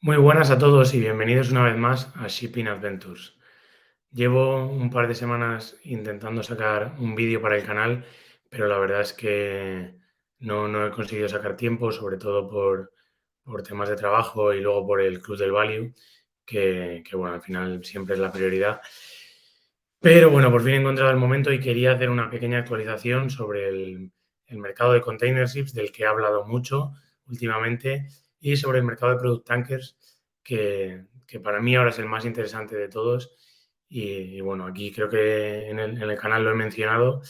Muy buenas a todos y bienvenidos una vez más a Shipping Adventures. Llevo un par de semanas intentando sacar un vídeo para el canal, pero la verdad es que no he conseguido sacar tiempo, sobre todo por temas de trabajo y luego por el Club del Value, que bueno, al final siempre es la prioridad. Pero bueno, por fin he encontrado el momento y quería hacer una pequeña actualización sobre el mercado de container ships, del que he hablado mucho últimamente, y sobre el mercado de product tankers, que para mí ahora es el más interesante de todos. Y bueno, aquí creo que en el canal lo he mencionado,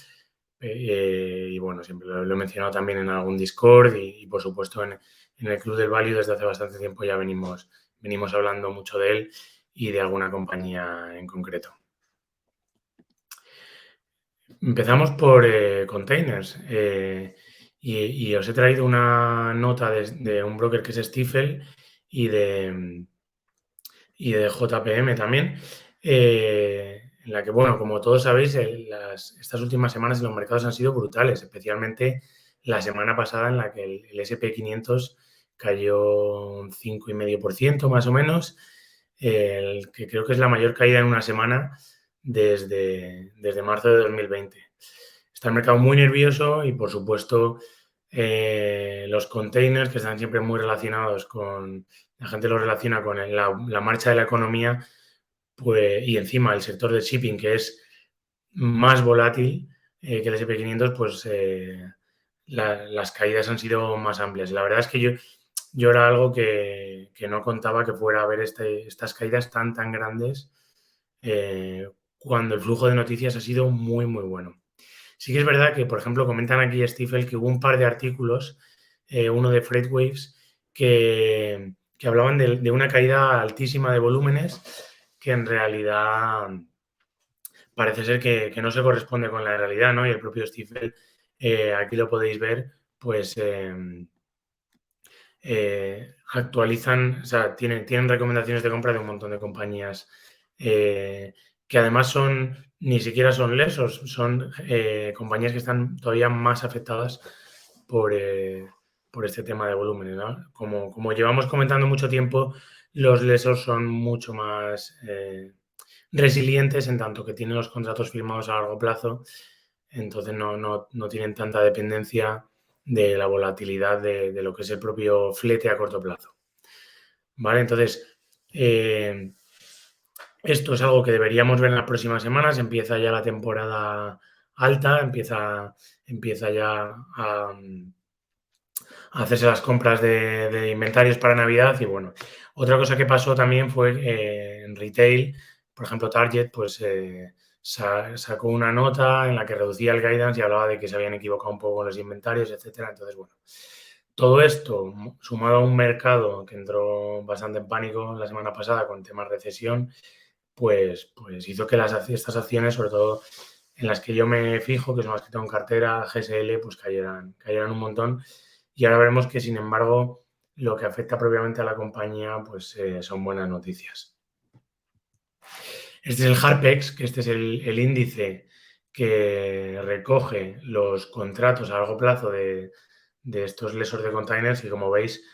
y bueno, siempre lo he mencionado también en algún Discord y por supuesto en el Club del Value desde hace bastante tiempo ya venimos hablando mucho de él y de alguna compañía en concreto. Empezamos por containers, y os he traído una nota de un broker que es Stifel y de JPM también, en la que, bueno, como todos sabéis, estas últimas semanas en los mercados han sido brutales, especialmente la semana pasada en la que el SP 500 cayó un 5,5% más o menos, el que creo que es la mayor caída en una semana desde marzo de 2020. Está el mercado muy nervioso y, por supuesto, los containers, que están siempre muy relacionados con, la gente lo relaciona con la marcha de la economía, pues, y encima el sector del shipping, que es más volátil que el SP 500, pues las caídas han sido más amplias. La verdad es que yo era algo que no contaba que fuera a haber estas caídas tan grandes, cuando el flujo de noticias ha sido muy bueno. Sí que es verdad que, por ejemplo, comentan aquí Stifel que hubo un par de artículos, uno de Freightwaves, que hablaban de una caída altísima de volúmenes que en realidad parece ser que no se corresponde con la realidad, ¿no? Y el propio Stifel, aquí lo podéis ver, pues actualizan, o sea, tienen recomendaciones de compra de un montón de compañías, que además ni siquiera son lesos, son compañías que están todavía más afectadas por, por este tema de volúmenes, ¿no? Como llevamos comentando mucho tiempo, los lesos son mucho más resilientes, en tanto que tienen los contratos firmados a largo plazo, entonces no tienen tanta dependencia de la volatilidad de lo que es el propio flete a corto plazo. ¿Vale? Entonces, esto es algo que deberíamos ver en las próximas semanas. Empieza ya la temporada alta, empieza ya a hacerse las compras de inventarios para Navidad. Y bueno, otra cosa que pasó también fue en retail, por ejemplo, Target, pues sacó una nota en la que reducía el guidance y hablaba de que se habían equivocado un poco con los inventarios, etcétera. Entonces, bueno, todo esto sumado a un mercado que entró bastante en pánico la semana pasada con temas de recesión, pues hizo que estas acciones, sobre todo en las que yo me fijo, que son las que tengo en cartera, GSL, pues cayeran un montón. Y ahora veremos que, sin embargo, lo que afecta propiamente a la compañía, pues son buenas noticias. Este es el Harpex, que este es el índice que recoge los contratos a largo plazo de estos lessors de containers, y como veis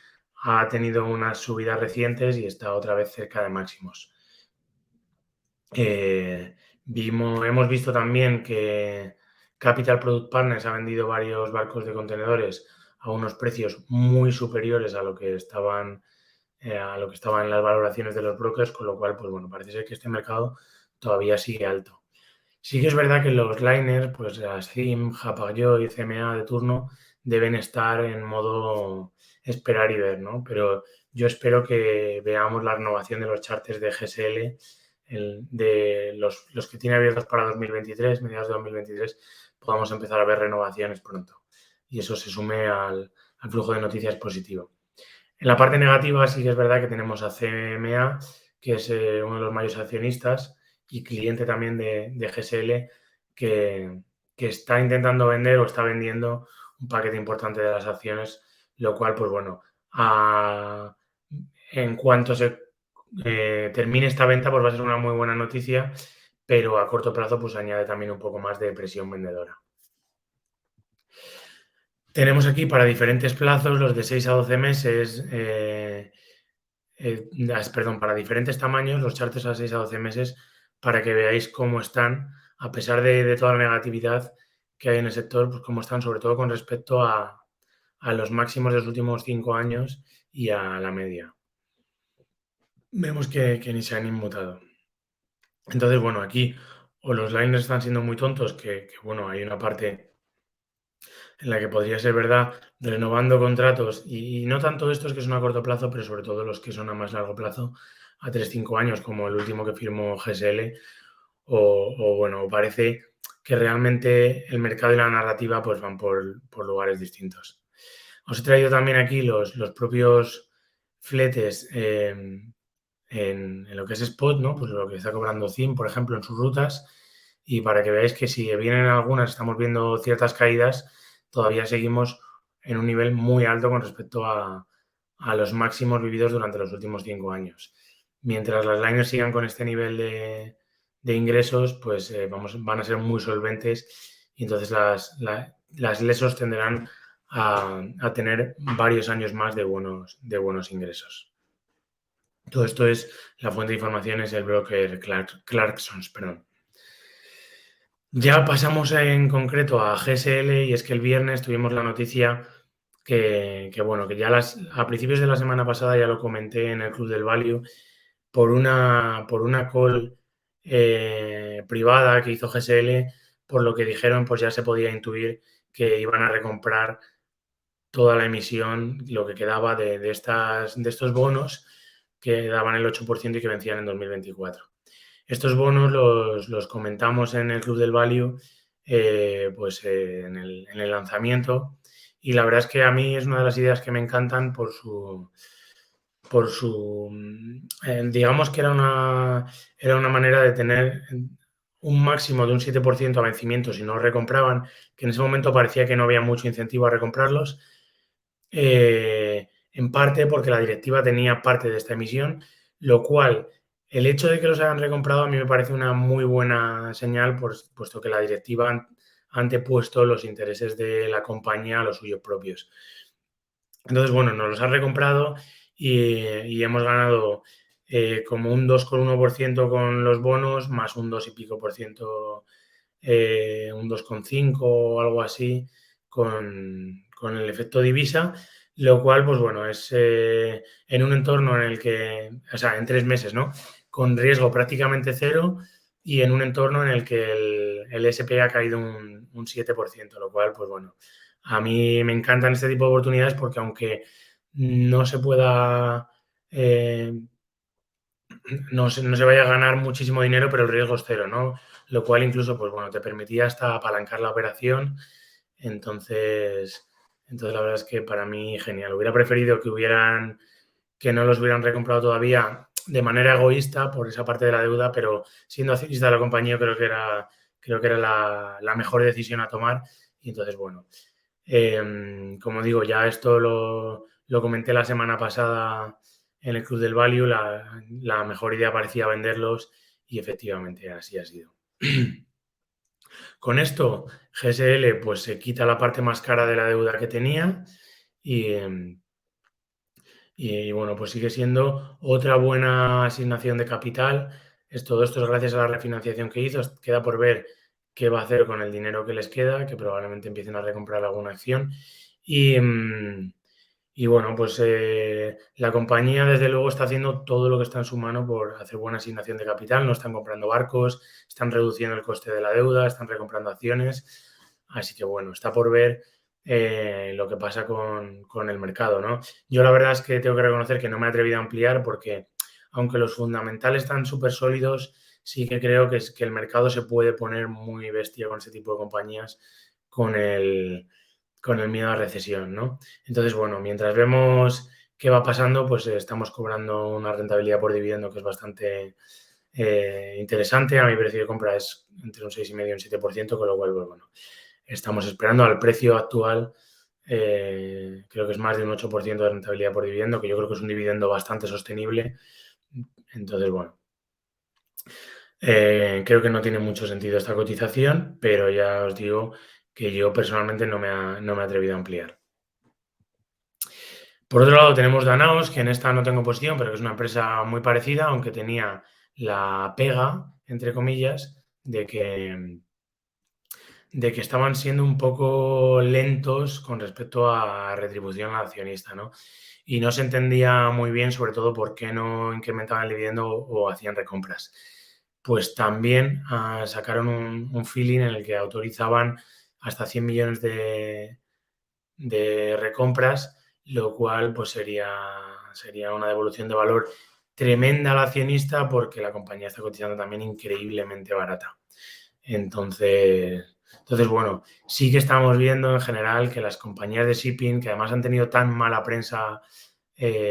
ha tenido unas subidas recientes y está otra vez cerca de máximos. Hemos visto también que Capital Product Partners ha vendido varios barcos de contenedores a unos precios muy superiores a lo que estaban en las valoraciones de los brokers, con lo cual, pues bueno, parece ser que este mercado todavía sigue alto. Sí que es verdad que los liners, pues las CIM, Hapag-Lloyd, CMA de turno, deben estar en modo esperar y ver, ¿no? Pero yo espero que veamos la renovación de los charters de GSL, de los que tiene abiertos para 2023, mediados de 2023, podamos empezar a ver renovaciones pronto. Y eso se sume al flujo de noticias positivo. En la parte negativa sí que es verdad que tenemos a CMA, que es uno de los mayores accionistas y cliente también de GSL, que está intentando vender o está vendiendo un paquete importante de las acciones, lo cual, pues bueno, en cuanto se termine esta venta, pues va a ser una muy buena noticia, pero a corto plazo pues añade también un poco más de presión vendedora. Tenemos aquí para diferentes plazos, los de 6 a 12 meses, para diferentes tamaños, los charts a 6 a 12 meses, para que veáis cómo están, a pesar de toda la negatividad que hay en el sector, pues cómo están, sobre todo con respecto a los máximos de los últimos 5 años y a la media. Vemos que ni se han inmutado. Entonces, bueno, aquí o los liners están siendo muy tontos, bueno, hay una parte en la que podría ser verdad, renovando contratos y no tanto estos que son a corto plazo, pero sobre todo los que son a más largo plazo, a 3-5 años, como el último que firmó GSL, bueno, parece que realmente el mercado y la narrativa pues van por lugares distintos. Os he traído también aquí los propios fletes en lo que es Spot, ¿no? Pues lo que está cobrando ZIM, por ejemplo, en sus rutas, y para que veáis que si vienen algunas, estamos viendo ciertas caídas, todavía seguimos en un nivel muy alto con respecto a los máximos vividos durante los últimos 5 años. Mientras las liners sigan con este nivel de ingresos, pues van a ser muy solventes y entonces las lesos tenderán a tener varios años más de buenos ingresos. Todo esto es, la fuente de información es el broker Clarksons, perdón. Ya pasamos en concreto a GSL y es que el viernes tuvimos la noticia bueno, que ya a principios de la semana pasada ya lo comenté en el Club del Value por una call privada que hizo GSL, por lo que dijeron, pues ya se podía intuir que iban a recomprar toda la emisión, lo que quedaba de estos bonos que daban el 8% y que vencían en 2024. Estos bonos los comentamos en el Club del Value en el lanzamiento y la verdad es que a mí es una de las ideas que me encantan por su digamos que era una manera de tener un máximo de un 7% a vencimiento si no recompraban, que en ese momento parecía que no había mucho incentivo a recomprarlos, en parte porque la directiva tenía parte de esta emisión, lo cual el hecho de que los hayan recomprado a mí me parece una muy buena señal, puesto que la directiva ha antepuesto los intereses de la compañía a los suyos propios. Entonces, bueno, nos los ha recomprado y hemos ganado como un 2,1% con los bonos, más un 2 y pico por ciento, un 2,5 o algo así con el efecto divisa, lo cual, pues bueno, es en un entorno en el que, o sea, en 3 meses, ¿no? Con riesgo prácticamente cero y en un entorno en el que el SP ha caído un 7%, lo cual, pues bueno, a mí me encantan este tipo de oportunidades porque aunque no se pueda, no se vaya a ganar muchísimo dinero, pero el riesgo es cero, ¿no? Lo cual incluso, pues bueno, te permitía hasta apalancar la operación. Entonces la verdad es que para mí genial. Hubiera preferido que no los hubieran recomprado todavía de manera egoísta por esa parte de la deuda, pero siendo accionista de la compañía creo que era la mejor decisión a tomar. Y entonces, bueno, como digo, ya esto lo comenté la semana pasada en el Club del Value, la mejor idea parecía venderlos y efectivamente así ha sido. Con esto, GSL pues se quita la parte más cara de la deuda que tenía y bueno, pues sigue siendo otra buena asignación de capital. Todo esto es gracias a la refinanciación que hizo. Queda por ver qué va a hacer con el dinero que les queda, que probablemente empiecen a recomprar alguna acción. Y bueno, pues la compañía desde luego está haciendo todo lo que está en su mano por hacer buena asignación de capital. No están comprando barcos, están reduciendo el coste de la deuda, están recomprando acciones. Así que bueno, está por ver lo que pasa con el mercado, ¿no? Yo la verdad es que tengo que reconocer que no me he atrevido a ampliar porque aunque los fundamentales están súper sólidos, sí que creo que el mercado se puede poner muy bestia con ese tipo de compañías con el miedo a recesión, ¿no? Entonces, bueno, mientras vemos qué va pasando, pues estamos cobrando una rentabilidad por dividendo que es bastante interesante. A mi precio de compra es entre un 6,5 y un 7%, con lo cual, pues, bueno, estamos esperando al precio actual. Creo que es más de un 8% de rentabilidad por dividendo, que yo creo que es un dividendo bastante sostenible. Entonces, bueno, creo que no tiene mucho sentido esta cotización, pero ya os digo que yo personalmente no me he atrevido a ampliar. Por otro lado, tenemos Danaos, que en esta no tengo posición, pero que es una empresa muy parecida, aunque tenía la pega, entre comillas, de que estaban siendo un poco lentos con respecto a retribución al accionista, ¿no? Y no se entendía muy bien, sobre todo, por qué no incrementaban el dividendo o hacían recompras. Pues también sacaron un feeling en el que autorizaban hasta 100 millones de recompras, lo cual pues sería una devolución de valor tremenda al accionista porque la compañía está cotizando también increíblemente barata. Entonces, bueno, sí que estamos viendo en general que las compañías de shipping, que además han tenido tan mala prensa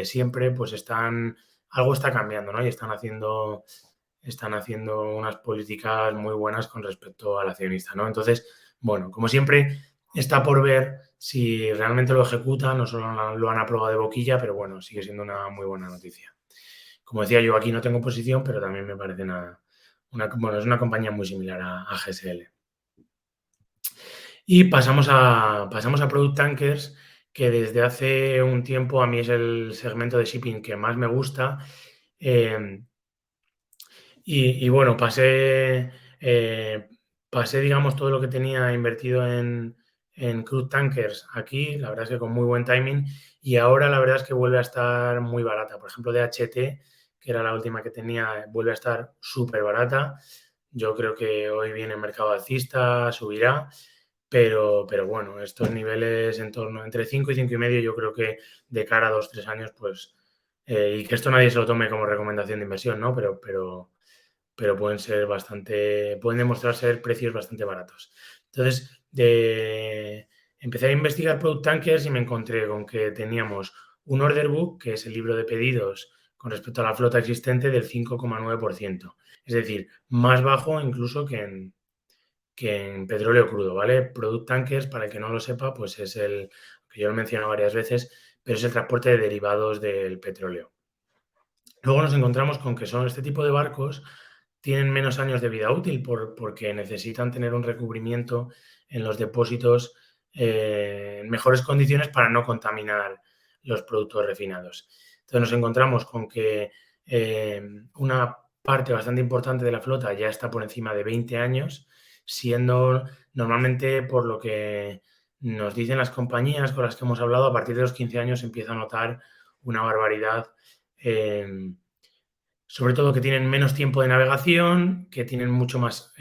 siempre, pues algo está cambiando, ¿no? Y están haciendo unas políticas muy buenas con respecto al accionista, ¿no? Entonces, bueno, como siempre, está por ver si realmente lo ejecutan, no solo lo han aprobado de boquilla, pero bueno, sigue siendo una muy buena noticia. Como decía yo, aquí no tengo posición, pero también me parece bueno, es una compañía muy similar a GSL. Y pasamos a Product Tankers, que desde hace un tiempo a mí es el segmento de shipping que más me gusta. Y bueno, pasé, digamos, todo lo que tenía invertido en crude tankers aquí, la verdad es que con muy buen timing, y ahora la verdad es que vuelve a estar muy barata. Por ejemplo, DHT, que era la última que tenía, vuelve a estar súper barata. Yo creo que hoy viene el mercado alcista, subirá, pero bueno, estos niveles en torno entre 5 y 5,5, yo creo que de cara a 2 o 3 años, pues, y que esto nadie se lo tome como recomendación de inversión, ¿no? Pero pueden demostrar ser precios bastante baratos. Entonces, empecé a investigar Product Tankers y me encontré con que teníamos un order book, que es el libro de pedidos con respecto a la flota existente, del 5,9%. Es decir, más bajo incluso que en petróleo crudo, ¿vale? Product Tankers, para el que no lo sepa, pues es que yo lo he mencionado varias veces, pero es el transporte de derivados del petróleo. Luego nos encontramos con que este tipo de barcos tienen menos años de vida útil porque necesitan tener un recubrimiento en los depósitos en mejores condiciones para no contaminar los productos refinados. Entonces nos encontramos con que una parte bastante importante de la flota ya está por encima de 20 años, siendo normalmente, por lo que nos dicen las compañías con las que hemos hablado, a partir de los 15 años se empieza a notar una barbaridad, sobre todo que tienen menos tiempo de navegación, que tienen mucho más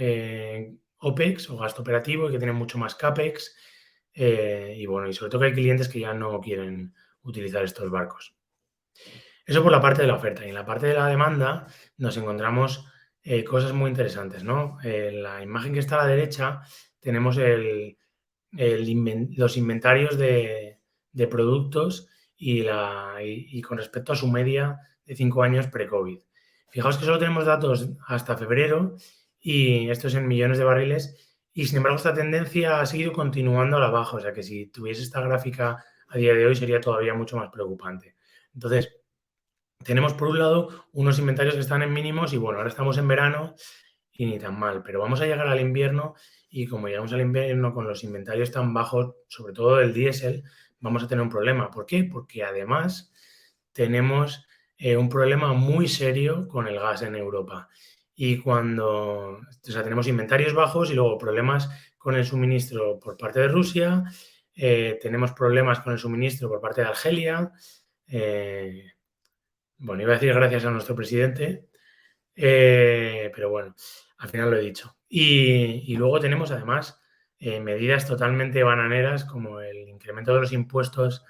OPEX o gasto operativo y que tienen mucho más CAPEX. Y bueno, y sobre todo que hay clientes que ya no quieren utilizar estos barcos. Eso por la parte de la oferta. Y en la parte de la demanda nos encontramos cosas muy interesantes, ¿no? En la imagen que está a la derecha tenemos los inventarios de productos y con respecto a su media de 5 años pre-COVID. Fijaos que solo tenemos datos hasta febrero y esto es en millones de barriles y sin embargo esta tendencia ha seguido continuando a la baja, o sea que si tuviese esta gráfica a día de hoy sería todavía mucho más preocupante. Entonces, tenemos por un lado unos inventarios que están en mínimos y bueno, ahora estamos en verano y ni tan mal, pero vamos a llegar al invierno y como llegamos al invierno con los inventarios tan bajos, sobre todo del diésel, vamos a tener un problema. ¿Por qué? Porque además tenemos un problema muy serio con el gas en Europa. Y tenemos inventarios bajos y luego problemas con el suministro por parte de Rusia, tenemos problemas con el suministro por parte de Argelia, bueno, iba a decir gracias a nuestro presidente, pero bueno, al final lo he dicho. Y luego tenemos además medidas totalmente bananeras como el incremento de los impuestos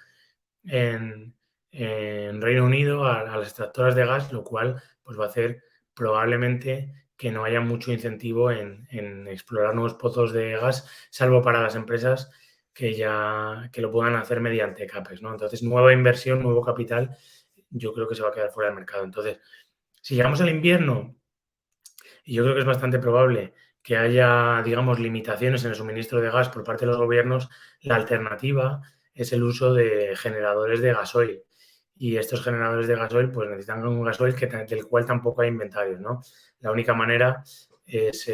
en Reino Unido a las extractoras de gas, lo cual pues va a hacer probablemente que no haya mucho incentivo en explorar nuevos pozos de gas, salvo para las empresas que lo puedan hacer mediante CAPEX, ¿no? Entonces, nueva inversión, nuevo capital, yo creo que se va a quedar fuera del mercado. Entonces, si llegamos al invierno, y yo creo que es bastante probable que haya, digamos, limitaciones en el suministro de gas por parte de los gobiernos, la alternativa es el uso de generadores de gasoil. Y estos generadores de gasoil pues necesitan un gasoil del cual tampoco hay inventarios, ¿no? La única manera es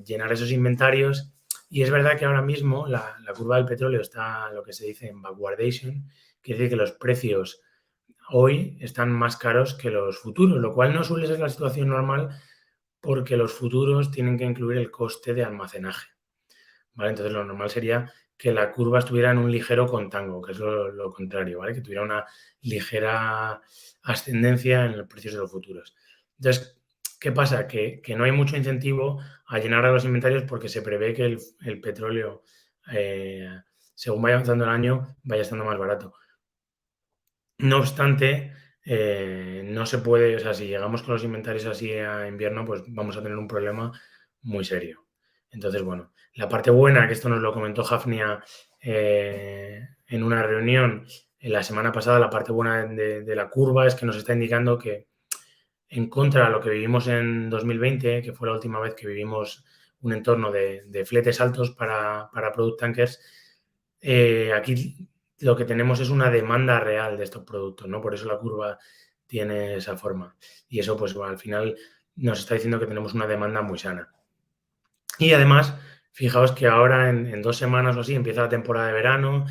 llenar esos inventarios. Y es verdad que ahora mismo la curva del petróleo está lo que se dice en backwardation, quiere decir que los precios hoy están más caros que los futuros, lo cual no suele ser la situación normal porque los futuros tienen que incluir el coste de almacenaje, ¿vale? Entonces, lo normal sería que la curva estuviera en un ligero contango, que es lo contrario, ¿vale? Que tuviera una ligera ascendencia en los precios de los futuros. Entonces, ¿qué pasa? Que no hay mucho incentivo a llenar a los inventarios porque se prevé que el petróleo, según vaya avanzando el año, vaya estando más barato. No obstante, no se puede, o sea, si llegamos con los inventarios así a invierno, pues vamos a tener un problema muy serio. Entonces, bueno, la parte buena, que esto nos lo comentó Hafnia en una reunión la semana pasada, la parte buena de la curva es que nos está indicando que en contra de lo que vivimos en 2020, que fue la última vez que vivimos un entorno de fletes altos para product tankers, aquí lo que tenemos es una demanda real de estos productos, ¿no? Por eso la curva tiene esa forma. Y eso, pues bueno, al final nos está diciendo que tenemos una demanda muy sana. Y además, fijaos que ahora en 2 semanas o así empieza la temporada de verano,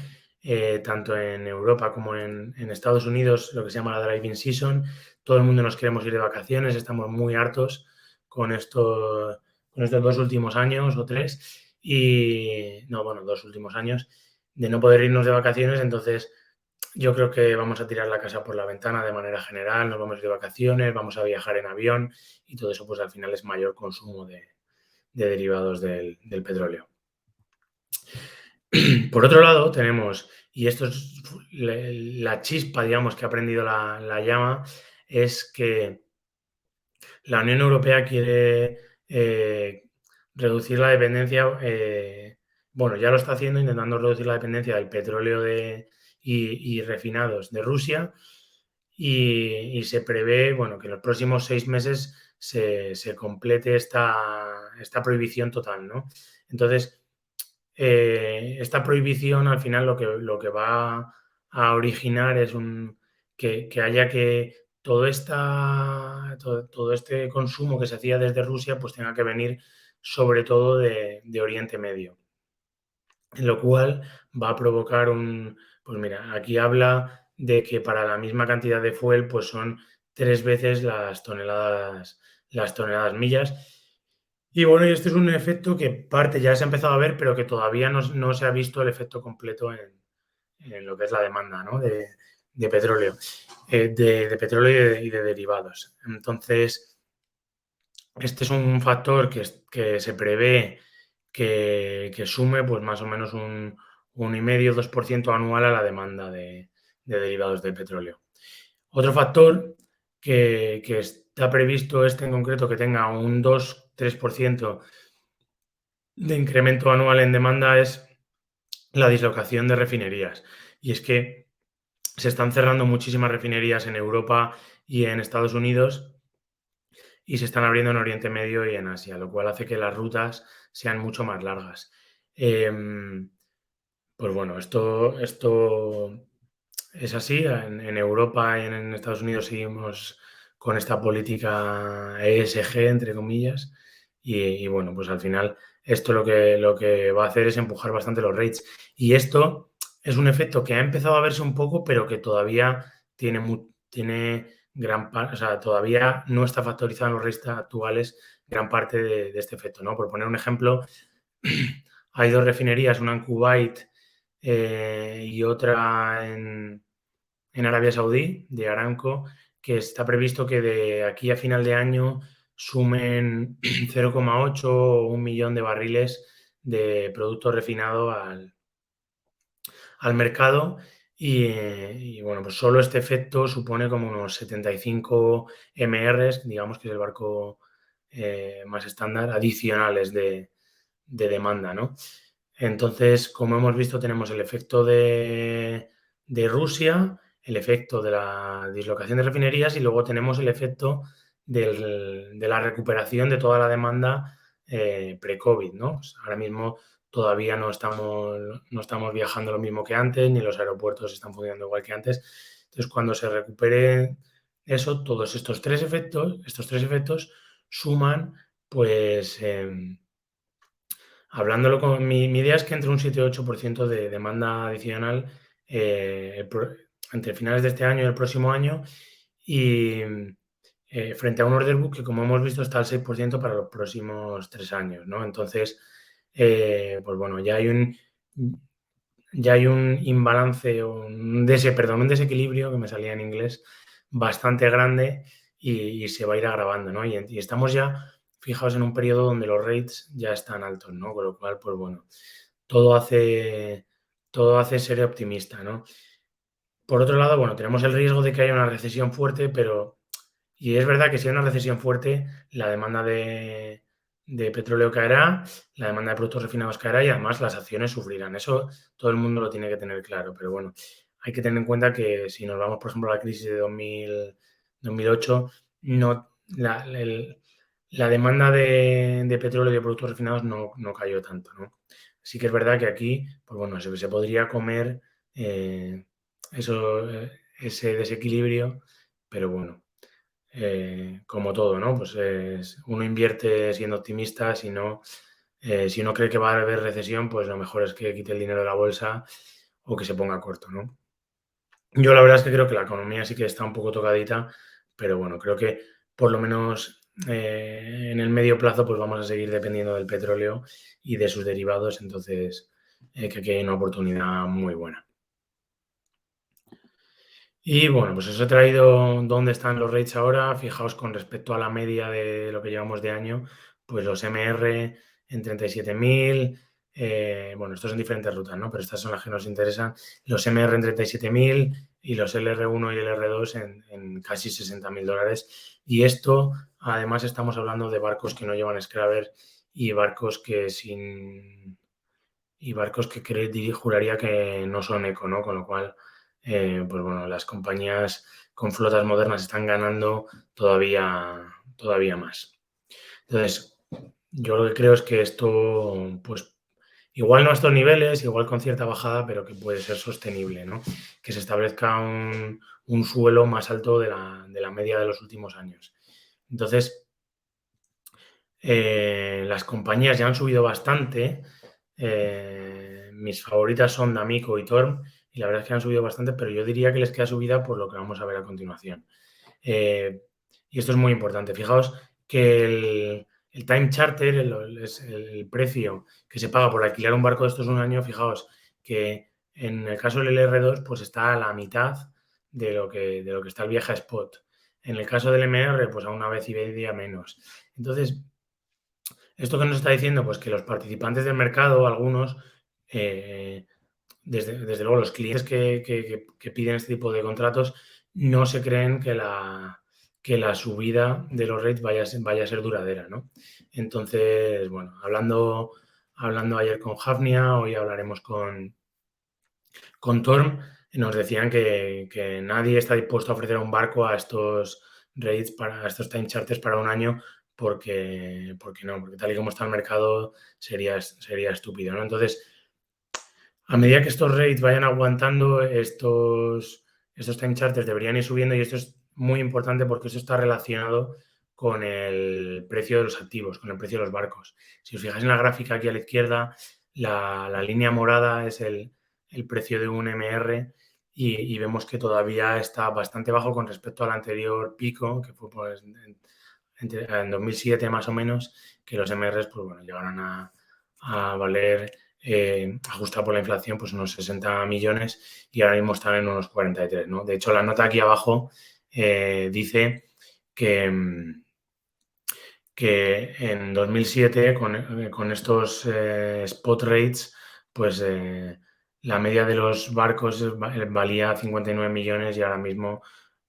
tanto en Europa como en Estados Unidos, lo que se llama la driving season. Todo el mundo nos queremos ir de vacaciones, estamos muy hartos con con estos 2 últimos años o 3, y no, bueno, 2 últimos años, de no poder irnos de vacaciones. Entonces yo creo que vamos a tirar la casa por la ventana de manera general, nos vamos a ir de vacaciones, vamos a viajar en avión y todo eso pues al final es mayor consumo de derivados del petróleo. Por otro lado, tenemos, y esto es la chispa, digamos, que ha prendido la llama, es que la Unión Europea quiere reducir la dependencia, bueno, ya lo está haciendo, intentando reducir la dependencia del petróleo y refinados de Rusia, y se prevé, bueno, que en los próximos 6 meses se complete esta prohibición total, ¿no? Entonces, esta prohibición al final lo que va a originar es que haya que todo este consumo que se hacía desde Rusia pues tenga que venir sobre todo de Oriente Medio, lo cual va a provocar pues mira, aquí habla de que para la misma cantidad de fuel pues son 3 veces las toneladas millas. Y bueno, y este es un efecto que parte ya se ha empezado a ver, pero que todavía no se ha visto el efecto completo en lo que es la demanda, ¿no? de petróleo, de petróleo y de derivados. Entonces, este es un factor que se prevé que sume pues más o menos un 1,5-2% anual a la demanda de derivados de petróleo. Otro factor que está previsto en concreto que tenga un 2-3% de incremento anual en demanda es la dislocación de refinerías. Y es que se están cerrando muchísimas refinerías en Europa y en Estados Unidos y se están abriendo en Oriente Medio y en Asia, lo cual hace que las rutas sean mucho más largas. Pues bueno, esto es así. En Europa y en Estados Unidos seguimos con esta política ESG, entre comillas, y bueno, pues al final esto lo que va a hacer es empujar bastante los rates. Y esto es un efecto que ha empezado a verse un poco, pero que todavía tiene gran parte, o sea, todavía no está factorizado en los rates actuales gran parte de este efecto, ¿no? Por poner un ejemplo, hay 2 refinerías, una en Kuwait y otra en Arabia Saudí, de Aramco, que está previsto que de aquí a final de año sumen 0,8 o 1 millón de barriles de producto refinado al mercado. Y bueno, pues solo este efecto supone como unos 75 MRs, digamos que es el barco más estándar, adicionales de demanda, ¿no? Entonces, como hemos visto, tenemos el efecto de Rusia, el efecto de la dislocación de refinerías y luego tenemos el efecto de la recuperación de toda la demanda pre-COVID, ¿no? Pues ahora mismo todavía no estamos viajando lo mismo que antes, ni los aeropuertos están funcionando igual que antes. Entonces, cuando se recupere eso, todos estos tres efectos suman, pues, hablándolo mi idea es que entre un 7 y 8% de demanda adicional, entre finales de este año y el próximo año, y frente a un order book que, como hemos visto, está al 6% para los próximos 3 años, ¿no? Entonces, pues bueno, ya hay un imbalance, un desequilibrio, que me salía en inglés, bastante grande y se va a ir agravando, ¿no? Y estamos ya fijaos en un periodo donde los rates ya están altos, ¿no? Con lo cual, pues bueno, todo hace, todo hace ser optimista, ¿no? Por otro lado, bueno, tenemos el riesgo de que haya una recesión fuerte, pero, y es verdad que si hay una recesión fuerte, la demanda de petróleo caerá, la demanda de productos refinados caerá y además las acciones sufrirán. Eso todo el mundo lo tiene que tener claro, pero bueno, hay que tener en cuenta que si nos vamos, por ejemplo, a la crisis de 2008, no, la demanda de petróleo y de productos refinados no cayó tanto, ¿no? Sí que es verdad que aquí, pues bueno, se podría comer eh, eso, ese desequilibrio, pero bueno, como todo, ¿no? Pues uno invierte siendo optimista, si uno cree que va a haber recesión, pues lo mejor es que quite el dinero de la bolsa o que se ponga corto, ¿no? Yo la verdad es que creo que la economía sí que está un poco tocadita, pero bueno, creo que por lo menos en el medio plazo pues vamos a seguir dependiendo del petróleo y de sus derivados, entonces que aquí hay una oportunidad muy buena. Y bueno, pues os he traído dónde están los rates ahora. Fijaos con respecto a la media de lo que llevamos de año, pues los MR en 37.000. Bueno, estos son diferentes rutas, ¿no? Pero estas son las que nos interesan. Los MR en 37.000 y los LR1 y el R2 en casi $60.000. Y esto, además, estamos hablando de barcos que no llevan scrubber y barcos que juraría que no son eco, ¿no? Con lo cual, pues bueno, las compañías con flotas modernas están ganando todavía más. Entonces, yo lo que creo es que esto, pues, igual no a estos niveles, igual con cierta bajada, pero que puede ser sostenible, ¿no? Que se establezca un suelo más alto de la media de los últimos años. Entonces, las compañías ya han subido bastante. Mis favoritas son D'Amico y Torm, y la verdad es que han subido bastante, pero yo diría que les queda subida por lo que vamos a ver a continuación. Y esto es muy importante. Fijaos que el time charter, el precio que se paga por alquilar un barco de estos un año, fijaos que en el caso del LR2 pues está a la mitad de lo que está el viaje a spot. En el caso del MR, pues a una vez y media menos. Entonces, ¿esto que nos está diciendo? Pues que los participantes del mercado, algunos, eh, desde luego los clientes que piden este tipo de contratos, no se creen que la subida de los rates vaya a ser duradera, ¿no? Entonces, bueno, hablando ayer con Hafnia, hoy hablaremos con Torm, nos decían que nadie está dispuesto a ofrecer un barco a estos rates, a estos time charters para un año, porque no, porque tal y como está el mercado sería estúpido, ¿no? Entonces, a medida que estos rates vayan aguantando, estos time charters deberían ir subiendo, y esto es muy importante porque eso está relacionado con el precio de los activos, con el precio de los barcos. Si os fijáis en la gráfica aquí a la izquierda, la línea morada es el precio de un MR, y vemos que todavía está bastante bajo con respecto al anterior pico, que fue pues, en 2007 más o menos, que los MRs pues, bueno, llegaron a valer, ajustado por la inflación, pues unos 60 millones, y ahora mismo están en unos 43, ¿no? De hecho, la nota aquí abajo dice que en 2007, con estos spot rates, pues la media de los barcos valía 59 millones, y ahora mismo,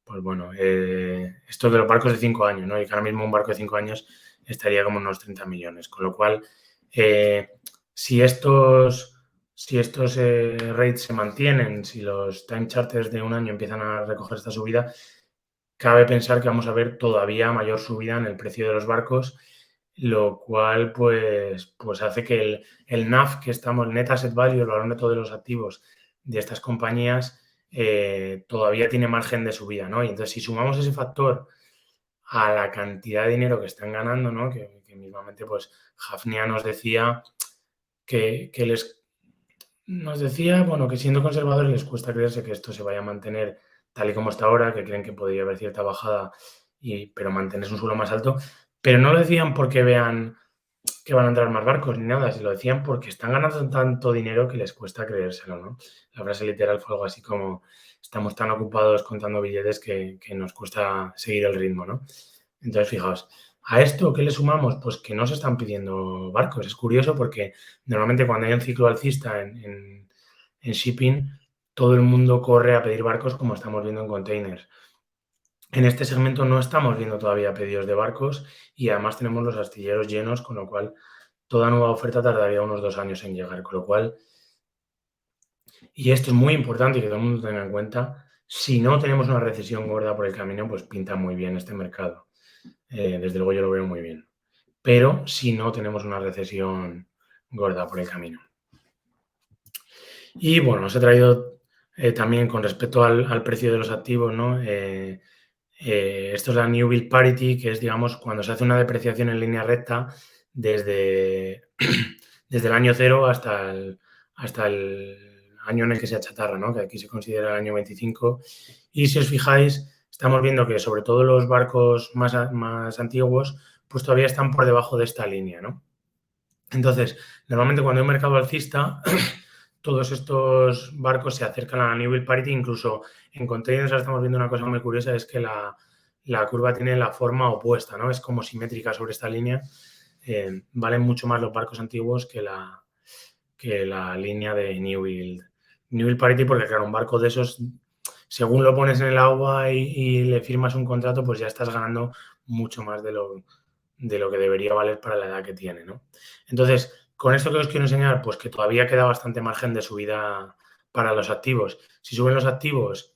pues bueno, esto de los barcos de 5 años, ¿no? Y que ahora mismo un barco de 5 años estaría como unos 30 millones. Con lo cual, eh, si estos rates se mantienen, si los time charters de un año empiezan a recoger esta subida, cabe pensar que vamos a ver todavía mayor subida en el precio de los barcos, lo cual pues hace que el NAV que estamos, el Net Asset Value, el valor neto de los activos de estas compañías, todavía tiene margen de subida, ¿no? Y entonces, si sumamos ese factor a la cantidad de dinero que están ganando, ¿no? Que mismamente, pues, Hafnia nos decía que les Nos decía, bueno, que siendo conservadores les cuesta creerse que esto se vaya a mantener tal y como está ahora, que creen que podría haber cierta bajada, pero mantenerse un suelo más alto, pero no lo decían porque vean que van a entrar más barcos ni nada, si lo decían porque están ganando tanto dinero que les cuesta creérselo, ¿no? La frase literal fue algo así como, estamos tan ocupados contando billetes que nos cuesta seguir el ritmo, ¿no? Entonces, fijaos, ¿a esto qué le sumamos? Pues que no se están pidiendo barcos. Es curioso porque normalmente cuando hay un ciclo alcista en shipping, todo el mundo corre a pedir barcos como estamos viendo en containers. En este segmento no estamos viendo todavía pedidos de barcos y además tenemos los astilleros llenos, con lo cual toda nueva oferta tardaría unos 2 años en llegar. Con lo cual, y esto es muy importante y que todo el mundo tenga en cuenta, si no tenemos una recesión gorda por el camino, pues pinta muy bien este mercado. Desde luego yo lo veo muy bien. Pero si no tenemos una recesión gorda por el camino. Y bueno, os he traído también con respecto al precio de los activos, ¿no? Esto es la New Build Parity, que es, digamos, cuando se hace una depreciación en línea recta desde, desde el año cero hasta el año en el que se achatarra, ¿no? Que aquí se considera el año 25. Y si os fijáis, estamos viendo que sobre todo los barcos más antiguos, pues todavía están por debajo de esta línea, ¿no? Entonces, normalmente cuando hay un mercado alcista, todos estos barcos se acercan a la New Build Parity, incluso en containers ahora estamos viendo una cosa muy curiosa, es que la curva tiene la forma opuesta, ¿no? Es como simétrica sobre esta línea. Valen mucho más los barcos antiguos que la línea de New Build Parity, porque claro, un barco de esos, según lo pones en el agua y le firmas un contrato, pues ya estás ganando mucho más de lo que debería valer para la edad que tiene, ¿no? Entonces, con esto que os quiero enseñar, pues que todavía queda bastante margen de subida para los activos. Si suben los activos,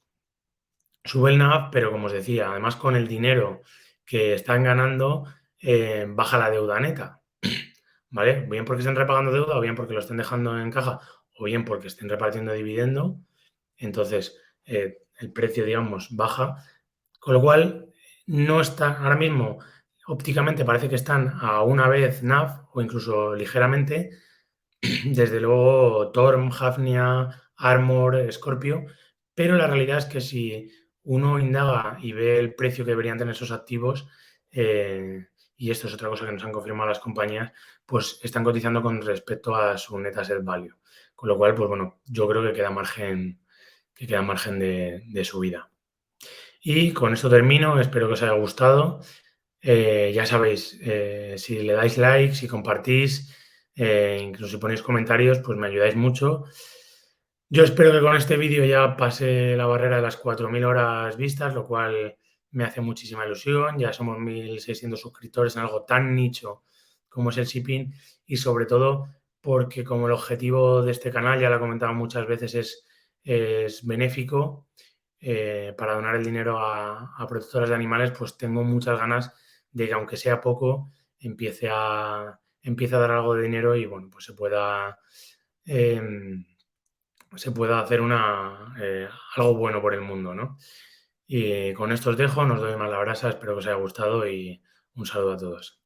sube el NAV, pero como os decía, además con el dinero que están ganando, baja la deuda neta, ¿vale? Bien porque estén repagando deuda, o bien porque lo estén dejando en caja, o bien porque estén repartiendo dividendo. Entonces, el precio, digamos, baja. Con lo cual, no está, ahora mismo, ópticamente parece que están a una vez NAV o incluso ligeramente. Desde luego, Torm, Hafnia, Armor, Scorpio, pero la realidad es que si uno indaga y ve el precio que deberían tener esos activos, y esto es otra cosa que nos han confirmado las compañías, pues están cotizando con respecto a su net asset value. Con lo cual, pues bueno, yo creo que queda margen de subida. Y con esto termino, espero que os haya gustado. Ya sabéis, si le dais like, si compartís, incluso si ponéis comentarios, pues me ayudáis mucho. Yo espero que con este vídeo ya pase la barrera de las 4.000 horas vistas, lo cual me hace muchísima ilusión. Ya somos 1.600 suscriptores en algo tan nicho como es el shipping y sobre todo porque como el objetivo de este canal, ya lo he comentado muchas veces, es benéfico, para donar el dinero a protectoras de animales, pues tengo muchas ganas de que aunque sea poco, empiece a dar algo de dinero y bueno, pues se pueda hacer algo bueno por el mundo, ¿no? Y con esto os dejo, nos doy más la brasa, espero que os haya gustado y un saludo a todos.